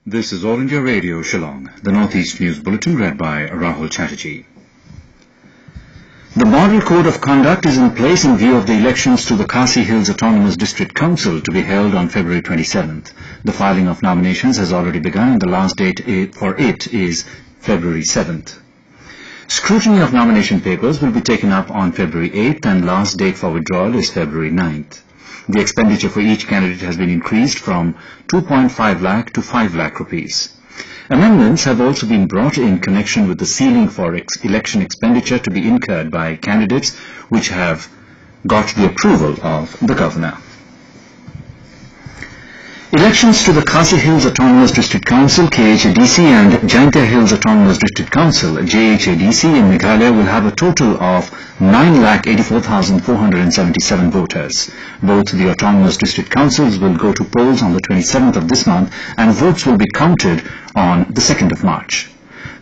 This is All India Radio, Shillong, the Northeast News Bulletin read by Rahul Chatterjee. The Model Code of Conduct is in place in view of the elections to the Khasi Hills Autonomous District Council to be held on February 27th. The filing of nominations has already begun and the last date for it is February 7th. Scrutiny of nomination papers will be taken up on February 8th and last date for withdrawal is February 9th. The expenditure for each candidate has been increased from 2.5 lakh to 5 lakh rupees. Amendments have also been brought in connection with the ceiling for election expenditure to be incurred by candidates which have got the approval of the governor. Elections to the Khasi Hills Autonomous District Council (KHADC) and Jaintia Hills Autonomous District Council (JHADC) in Meghalaya will have a total of 9,84,477 voters. Both the autonomous district councils will go to polls on the 27th of this month and votes will be counted on the 2nd of March.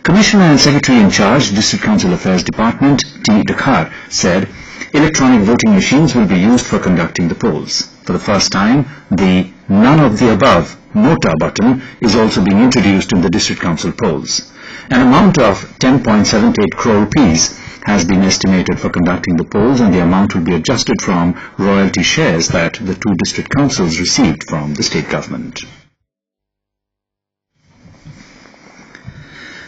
Commissioner and Secretary in charge, District Council Affairs Department, Tathagata, said electronic voting machines will be used for conducting the polls. For the first time, the none of the above Nota button is also being introduced in the District Council polls. An amount of 10.78 crore rupees has been estimated for conducting the polls and the amount will be adjusted from royalty shares that the two district councils received from the state government.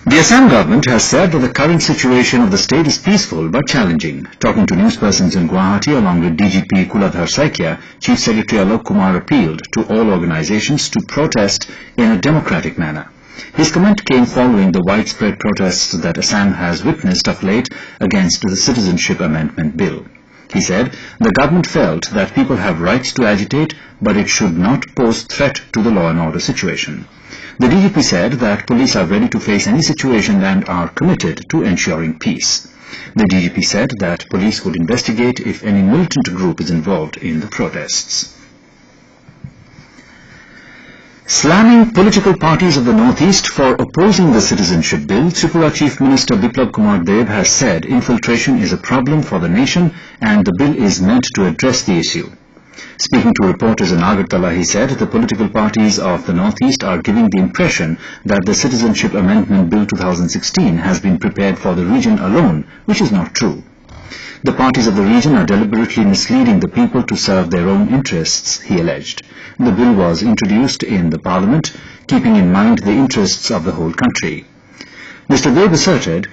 The Assam government has said that the current situation of the state is peaceful but challenging. Talking to newspersons in Guwahati along with DGP Kuladhar Saikia, Chief Secretary Alok Kumar appealed to all organizations to protest in a democratic manner. His comment came following the widespread protests that Assam has witnessed of late against the Citizenship Amendment Bill. He said the government felt that people have rights to agitate, but it should not pose threat to the law and order situation. The DGP said that police are ready to face any situation and are committed to ensuring peace. The DGP said that police would investigate if any militant group is involved in the protests. Slamming political parties of the Northeast for opposing the Citizenship Bill, Tripura Chief Minister Biplab has said infiltration is a problem for the nation and the bill is meant to address the issue. Speaking to reporters in Agartala, he said the political parties of the Northeast are giving the impression that the Citizenship Amendment Bill 2016 has been prepared for the region alone, which is not true. The parties of the region are deliberately misleading the people to serve their own interests, he alleged. The bill was introduced in the Parliament, keeping in mind the interests of the whole country. Mr. Deb asserted.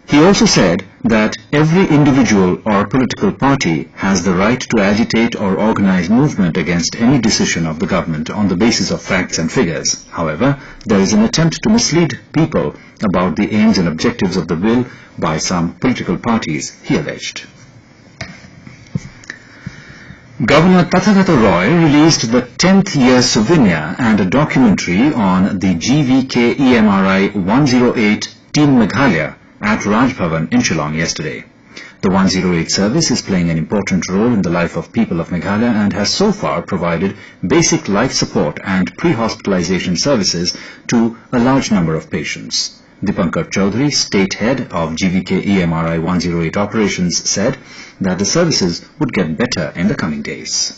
He also said that every individual or political party has the right to agitate or organize movement against any decision of the government on the basis of facts and figures. However, there is an attempt to mislead people about the aims and objectives of the bill by some political parties, he alleged. Governor Tathagata released the 10th year Souvenir and a documentary on the GVK EMRI 108 Team-Meghalaya at Bhavan in Shillong yesterday. The 108 service is playing an important role in the life of people of Meghalaya and has so far provided basic life support and pre-hospitalization services to a large number of patients. Dipankar Chaudhary, state head of GVK EMRI 108 operations, said that the services would get better in the coming days.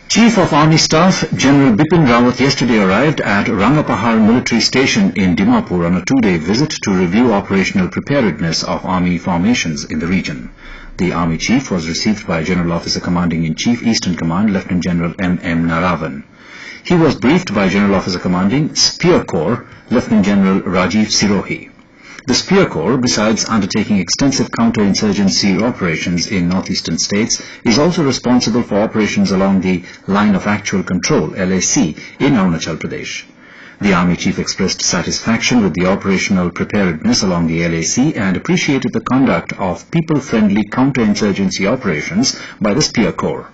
Chief of Army Staff General Bipin Rawat yesterday arrived at Rangapahar Military Station in Dimapur on a two-day visit to review operational preparedness of Army formations in the region. The Army Chief was received by General Officer Commanding in Chief Eastern Command Lieutenant General M.M. Naravan. He was briefed by General Officer Commanding Spear Corps Lieutenant General Rajiv Sirohi. The Spear Corps, besides undertaking extensive counter-insurgency operations in northeastern states, is also responsible for operations along the Line of Actual Control (LAC) in Arunachal Pradesh. The Army Chief expressed satisfaction with the operational preparedness along the LAC and appreciated the conduct of people-friendly counter-insurgency operations by the Spear Corps.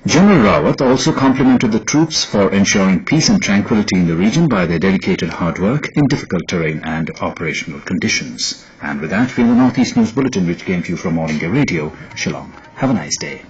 General Rawat also complimented the troops for ensuring peace and tranquility in the region by their dedicated hard work in difficult terrain and operational conditions. And with that, we have the Northeast News Bulletin, which came to you from All India Radio, Shillong. Have a nice day.